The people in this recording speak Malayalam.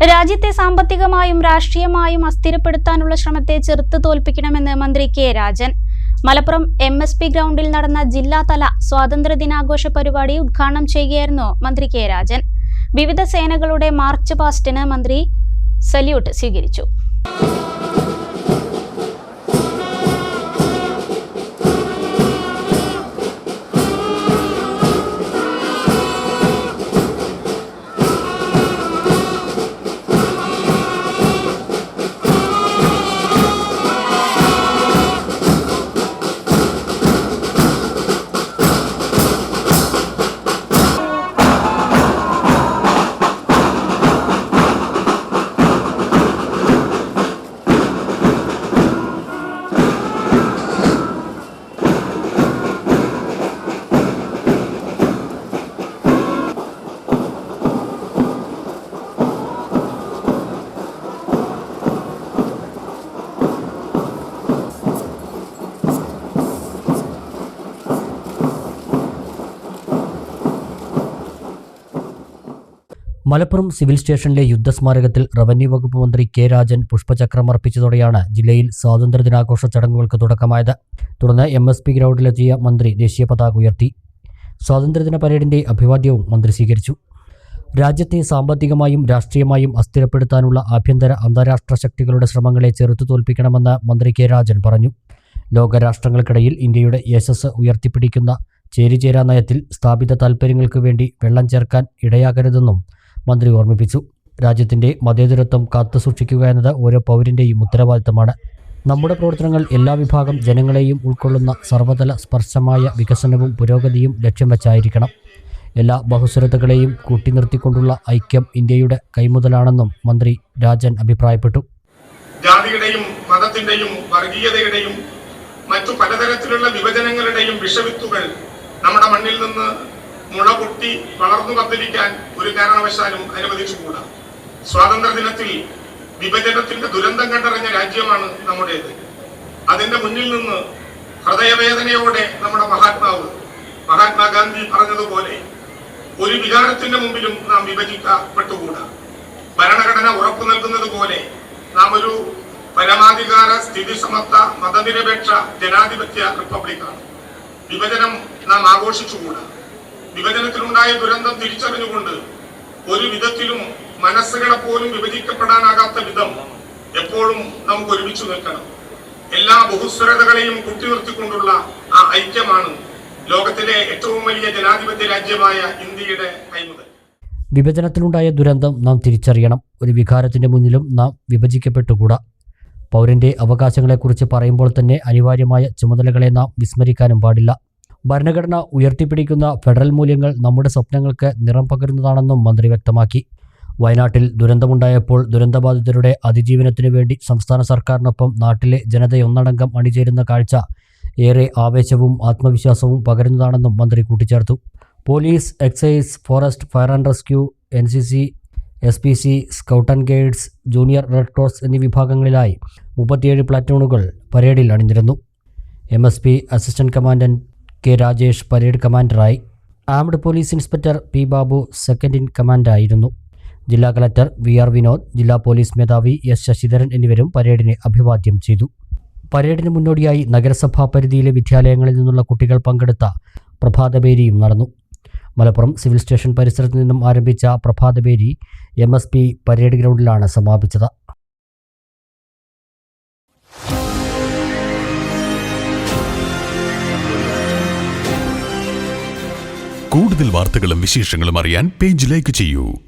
രാജ്യത്തെ സാമ്പത്തികമായും രാഷ്ട്രീയമായും അസ്ഥിരപ്പെടുത്താനുള്ള ശ്രമത്തെ ചെറുത്തു തോൽപ്പിക്കണമെന്ന് മന്ത്രി കെ രാജൻ. മലപ്പുറം MSP ഗ്രൗണ്ടിൽ നടന്ന ജില്ലാതല സ്വാതന്ത്ര്യദിനാഘോഷ പരിപാടി ഉദ്ഘാടനം ചെയ്യുകയായിരുന്നു മന്ത്രി കെ രാജൻ. വിവിധ സേനകളുടെ മാർച്ച് പാസ്റ്റിന് മന്ത്രി സല്യൂട്ട് സ്വീകരിച്ചു. മലപ്പുറം സിവിൽ സ്റ്റേഷനിലെ യുദ്ധസ്മാരകത്തിൽ റവന്യൂ വകുപ്പ് മന്ത്രി കെ രാജൻ പുഷ്പചക്രം അർപ്പിച്ചതോടെയാണ് ജില്ലയിൽ സ്വാതന്ത്ര്യദിനാഘോഷ ചടങ്ങുകൾക്ക് തുടക്കമായത്. തുടർന്ന് MSP ഗ്രൗണ്ടിലെത്തിയ മന്ത്രി ദേശീയ പതാക ഉയർത്തി. സ്വാതന്ത്ര്യദിന പരേഡിന്റെ അഭിവാദ്യവും മന്ത്രി സ്വീകരിച്ചു. രാജ്യത്തെ സാമ്പത്തികമായും രാഷ്ട്രീയമായും അസ്ഥിരപ്പെടുത്താനുള്ള ആഭ്യന്തര അന്താരാഷ്ട്ര ശക്തികളുടെ ശ്രമങ്ങളെ ചെറുത്തു തോൽപ്പിക്കണമെന്ന് മന്ത്രി കെ രാജൻ പറഞ്ഞു. ലോകരാഷ്ട്രങ്ങൾക്കിടയിൽ ഇന്ത്യയുടെ യശസ് ഉയർത്തിപ്പിടിക്കുന്ന ചേരിചേരാ നയത്തിൽ സ്ഥാപിത താൽപ്പര്യങ്ങൾക്ക് വേണ്ടി വെള്ളം ചേർക്കാൻ ഇടയാകരുതെന്നും മന്ത്രി ഓർമ്മിപ്പിച്ചു. രാജ്യത്തിന്റെ മതേതരത്വം കാത്തുസൂക്ഷിക്കുക എന്നത് ഓരോ പൗരന്റെയും ഉത്തരവാദിത്തമാണ്. നമ്മുടെ പ്രവർത്തനങ്ങൾ എല്ലാ വിഭാഗം ജനങ്ങളെയും ഉൾക്കൊള്ളുന്ന സർവ്വതല സ്പർശമായ വികസനവും പുരോഗതിയും ലക്ഷ്യം വെച്ചായിരിക്കണം. എല്ലാ ബഹുസ്വരതകളെയും കൂട്ടിനിർത്തിക്കൊണ്ടുള്ള ഐക്യം ഇന്ത്യയുടെ കൈമുതലാണെന്നും മന്ത്രി രാജൻ അഭിപ്രായപ്പെട്ടു. ജാതിയുടെയും മതത്തിന്റെയും വർഗീയതയുടെയും മറ്റു പലതരത്തിലുള്ള വിഭജനങ്ങളുടെയും വിഷവിത്തുകൾ നമ്മുടെ മണ്ണിൽ നിന്ന് മുളപൊട്ടി വളർന്നു പന്തലിക്കാൻ ഒരു കാരണവശാലും അനുവദിച്ചുകൂടാ. സ്വാതന്ത്ര്യദിനത്തിൽ വിഭജനത്തിന്റെ ദുരന്തം കണ്ടറിഞ്ഞ രാജ്യമാണ് നമ്മുടേത്. അതിന്റെ മുന്നിൽ നിന്ന് ഹൃദയവേദനയോടെ നമ്മുടെ മഹാത്മാഗാന്ധി പറഞ്ഞതുപോലെ ഒരു വികാരത്തിന്റെ മുമ്പിലും നാം വിഭജിക്കപ്പെട്ടുകൂടാ. ഭരണഘടന ഉറപ്പു നൽകുന്നത് പോലെ നാം ഒരു പരമാധികാര സ്ഥിതി സമത്വ മതനിരപേക്ഷ ജനാധിപത്യ റിപ്പബ്ലിക്കാണ്. വിഭജനം നാം ആഘോഷിച്ചുകൂടാ. വിഭജനത്തിലുണ്ടായ ദുരന്തം തിരിച്ചറിഞ്ഞുകൊണ്ട് ഒരു വിധത്തിലും മനസ്സുകളെ പോലും വിഭജിക്കപ്പെടാനാകാത്ത വിധം എപ്പോഴും നമുക്ക് ഒരുമിച്ച് നിൽക്കണം. എല്ലാ ബഹുസ്വരതകളെയും കൂട്ടിനിർത്തിക്കൊണ്ടുള്ള ആ ഐക്യമാണ് ലോകത്തിലെ ഏറ്റവും വലിയ ജനാധിപത്യ രാജ്യമായ ഇന്ത്യയുടെ കൈമുതൽ. വിഭജനത്തിലുണ്ടായ ദുരന്തം നാം തിരിച്ചറിയണം. ഒരു വികാരത്തിന്റെ മുന്നിലും നാം വിഭജിക്കപ്പെട്ടുകൂടാ. പൗരന്റെ അവകാശങ്ങളെക്കുറിച്ച് പറയുമ്പോൾ തന്നെ അനിവാര്യമായ ചുമതലകളെ നാം വിസ്മരിക്കാനും പാടില്ല. ഭരണഘടന ഉയർത്തിപ്പിടിക്കുന്ന ഫെഡറൽ മൂല്യങ്ങൾ നമ്മുടെ സ്വപ്നങ്ങൾക്ക് നിറം പകരുന്നതാണെന്നും മന്ത്രി വ്യക്തമാക്കി. വയനാട്ടിൽ ദുരന്തമുണ്ടായപ്പോൾ ദുരന്തബാധിതരുടെ അതിജീവനത്തിനു വേണ്ടി സംസ്ഥാന സർക്കാരിനൊപ്പം നാട്ടിലെ ജനതയൊന്നടങ്കം അണിചേരുന്ന കാഴ്ച ഏറെ ആവേശവും ആത്മവിശ്വാസവും പകരുന്നതാണെന്നും മന്ത്രി കൂട്ടിച്ചേർത്തു. Police, excise, forest, fire and rescue, NCC, SPC, scout and guides, junior red cross എന്നീ വിഭാഗങ്ങളിലായി 37 പ്ലാറ്റൂണുകൾ പരേഡിൽ അണിനിരന്നു. MSP assistant commandant K Rajesh parade കമാൻഡറായി. Armed police inspector P Babu second in കമാൻഡായിരുന്നു. ജില്ലാ കളക്ടർ VR വിനോദ്, ജില്ലാ പോലീസ് മേധാവി S ശശിധരൻ എന്നിവരും പരേഡിനെ അഭിവാദ്യം ചെയ്തു. പരേഡിന് മുന്നോടിയായി നഗരസഭാ പരിധിയിലെ വിദ്യാലയങ്ങളിൽ നിന്നുള്ള കുട്ടികൾ പങ്കെടുത്ത പ്രഭാതപേരിയും നടന്നു. മലപ്പുറം സിവിൽ സ്റ്റേഷൻ പരിസരത്ത് നിന്നും ആരംഭിച്ച പ്രഭാതപേരി MSP പരേഡ് ഗ്രൗണ്ടിലാണ് സമാപിച്ചത്. കൂടുതൽ വാർത്തകളും വിശേഷങ്ങളും അറിയാൻ പേജ് ലൈക്ക് ചെയ്യൂ.